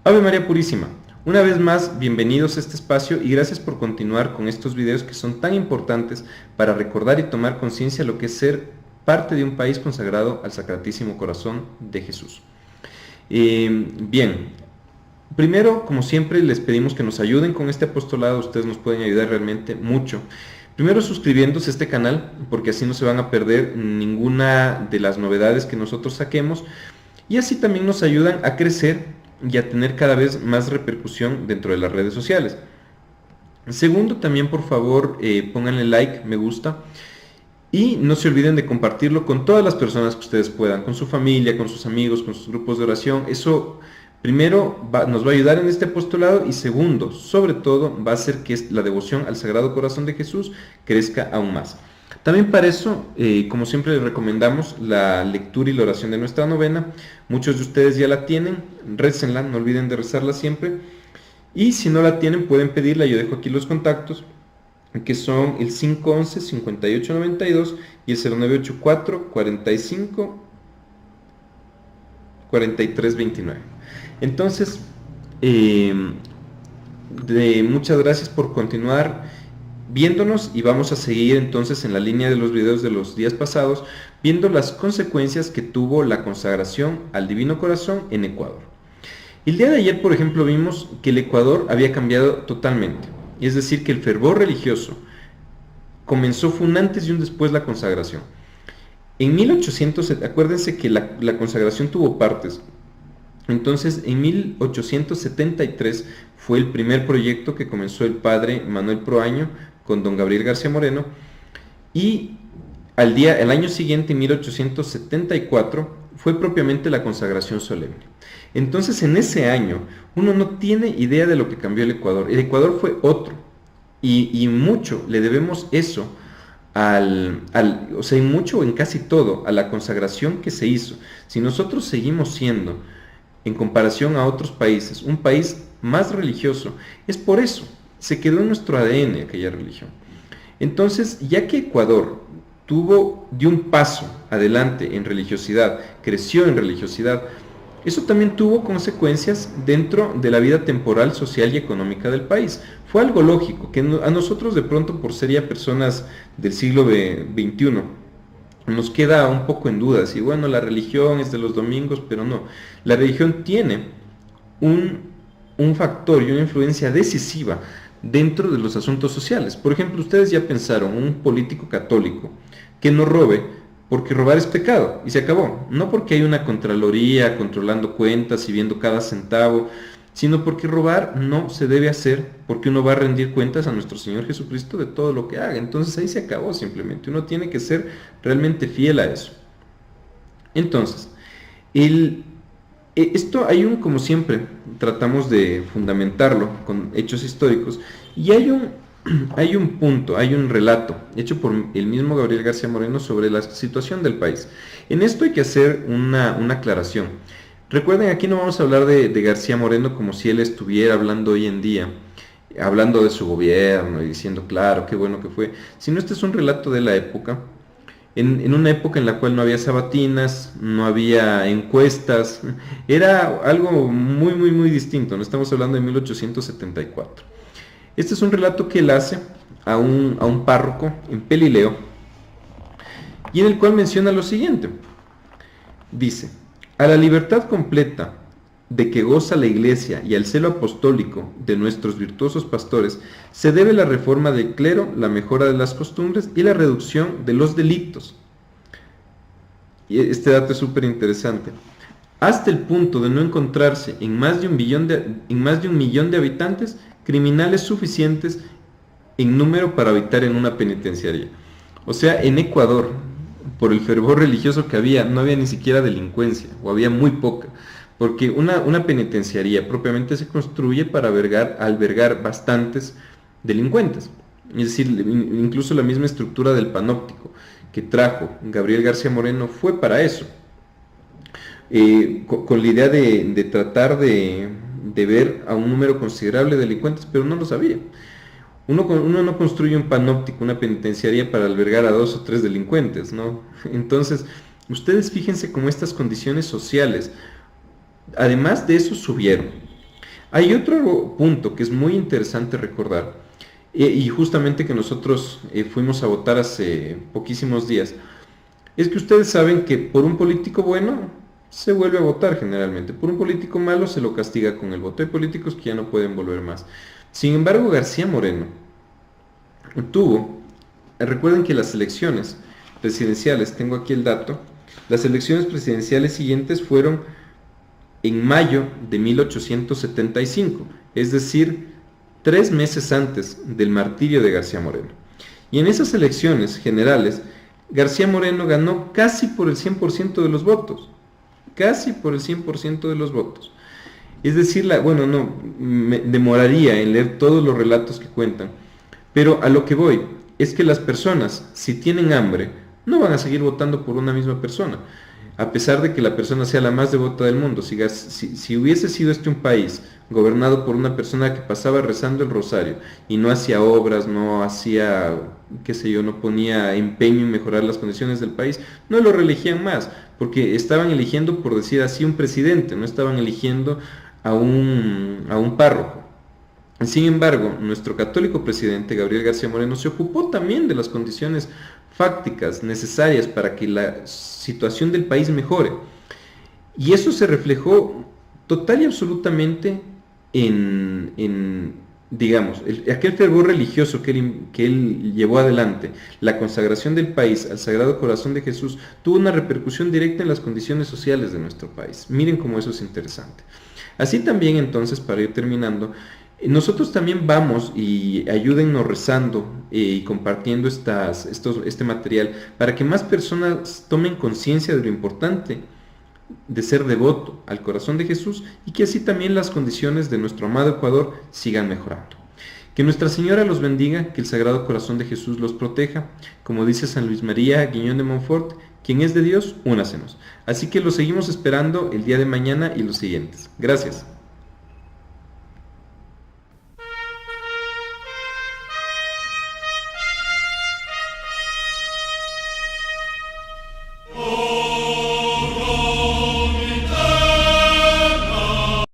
Ave María Purísima, una vez más, bienvenidos a este espacio y gracias por continuar con estos videos que son tan importantes para recordar y tomar conciencia de lo que es ser parte de un país consagrado al Sacratísimo Corazón de Jesús. Bien, primero, como siempre, les pedimos que nos ayuden con este apostolado, ustedes nos pueden ayudar realmente mucho. Primero suscribiéndose a este canal, porque así no se van a perder ninguna de las novedades que nosotros saquemos, y así también nos ayudan a crecer y a tener cada vez más repercusión dentro de las redes sociales. Segundo, también por favor pónganle like, me gusta, y no se olviden de compartirlo con todas las personas que ustedes puedan, con su familia, con sus amigos, con sus grupos de oración. Eso primero nos va a ayudar en este apostolado y segundo, sobre todo, va a hacer que la devoción al Sagrado Corazón de Jesús crezca aún más. También para eso, como siempre les recomendamos la lectura y la oración de nuestra novena. Muchos de ustedes ya la tienen, récenla, no olviden de rezarla siempre. Y si no la tienen, pueden pedirla, yo dejo aquí los contactos, que son el 511-5892 y el 0984-45-4329. Entonces, muchas gracias por continuar viéndonos y vamos a seguir entonces en la línea de los videos de los días pasados, viendo las consecuencias que tuvo la consagración al Divino Corazón en Ecuador. El día de ayer, por ejemplo, vimos que el Ecuador había cambiado totalmente, es decir, que el fervor religioso comenzó, fue un antes y un después la consagración. En 1800, acuérdense que la consagración tuvo partes. Entonces, en 1873 fue el primer proyecto que comenzó el padre Manuel Proaño con don Gabriel García Moreno, y el año siguiente, en 1874, fue propiamente la consagración solemne. Entonces, en ese año, uno no tiene idea de lo que cambió el Ecuador. El Ecuador fue otro, y mucho le debemos eso, o sea, en mucho, en casi todo, a la consagración que se hizo. Si nosotros seguimos siendo, en comparación a otros países, un país más religioso, es por eso, se quedó en nuestro ADN aquella religión. Entonces, ya que Ecuador dio un paso adelante en religiosidad, creció en religiosidad, eso también tuvo consecuencias dentro de la vida temporal, social y económica del país. Fue algo lógico, que a nosotros de pronto, por ser ya personas del siglo XXI, nos queda un poco en duda, si bueno, la religión es de los domingos, pero no. La religión tiene un factor y una influencia decisiva dentro de los asuntos sociales. Por ejemplo, ustedes ya pensaron, un político católico que no robe, porque robar es pecado, y se acabó. No porque hay una contraloría controlando cuentas y viendo cada centavo, sino porque robar no se debe hacer, porque uno va a rendir cuentas a nuestro Señor Jesucristo de todo lo que haga. Entonces ahí se acabó simplemente. Uno tiene que ser realmente fiel a eso. Entonces, esto como siempre, tratamos de fundamentarlo con hechos históricos, y hay un punto, hay un relato hecho por el mismo Gabriel García Moreno sobre la situación del país. En esto hay que hacer una aclaración. Recuerden, aquí no vamos a hablar de García Moreno como si él estuviera hablando hoy en día, hablando de su gobierno y diciendo, claro, qué bueno que fue, sino este es un relato de la época, en una época en la cual no había sabatinas, no había encuestas, era algo muy, muy, muy distinto. No estamos hablando de 1874. Este es un relato que él hace a un párroco en Pelileo, y en el cual menciona lo siguiente. Dice: a la libertad completa de que goza la Iglesia y al celo apostólico de nuestros virtuosos pastores se debe la reforma del clero, la mejora de las costumbres y la reducción de los delitos. Y este dato es súper interesante. Hasta el punto de no encontrarse en más de un millón de habitantes criminales suficientes en número para habitar en una penitenciaría. O sea, en Ecuador, por el fervor religioso que había, no había ni siquiera delincuencia, o había muy poca, porque una penitenciaría propiamente se construye para albergar bastantes delincuentes. Es decir, incluso la misma estructura del panóptico que trajo Gabriel García Moreno fue para eso, con la idea de tratar de ver a un número considerable de delincuentes, pero no lo sabía. Uno no construye un panóptico, una penitenciaría para albergar a 2 o 3 delincuentes, ¿no? Entonces, ustedes fíjense cómo estas condiciones sociales, además de eso, subieron. Hay otro punto que es muy interesante recordar, y justamente que nosotros fuimos a votar hace poquísimos días, es que ustedes saben que por un político bueno se vuelve a votar generalmente, por un político malo se lo castiga con el voto. Hay políticos que ya no pueden volver más. Sin embargo, García Moreno tuvo, recuerden que las elecciones presidenciales, tengo aquí el dato, las elecciones presidenciales siguientes fueron en mayo de 1875, es decir, 3 meses antes del martirio de García Moreno. Y en esas elecciones generales, García Moreno ganó casi por el 100% de los votos, casi por el 100% de los votos. Es decir, bueno, no, me demoraría en leer todos los relatos que cuentan, pero a lo que voy es que las personas, si tienen hambre, no van a seguir votando por una misma persona, a pesar de que la persona sea la más devota del mundo. Si hubiese sido este un país gobernado por una persona que pasaba rezando el rosario y no hacía obras, no hacía, qué sé yo, no ponía empeño en mejorar las condiciones del país, no lo reelegían más, porque estaban eligiendo, por decir así, un presidente, no estaban eligiendo a un párroco. Sin embargo, nuestro católico presidente Gabriel García Moreno se ocupó también de las condiciones fácticas necesarias para que la situación del país mejore. Y eso se reflejó total y absolutamente digamos, aquel fervor religioso que él llevó adelante, la consagración del país al Sagrado Corazón de Jesús, tuvo una repercusión directa en las condiciones sociales de nuestro país. Miren cómo eso es interesante. Así también, entonces, para ir terminando, nosotros también vamos y ayúdennos rezando y compartiendo este material para que más personas tomen conciencia de lo importante de ser devoto al corazón de Jesús y que así también las condiciones de nuestro amado Ecuador sigan mejorando. Que Nuestra Señora los bendiga, que el Sagrado Corazón de Jesús los proteja. Como dice San Luis María Guiñón de Montfort, quien es de Dios, únasenos. Así que los seguimos esperando el día de mañana y los siguientes. Gracias.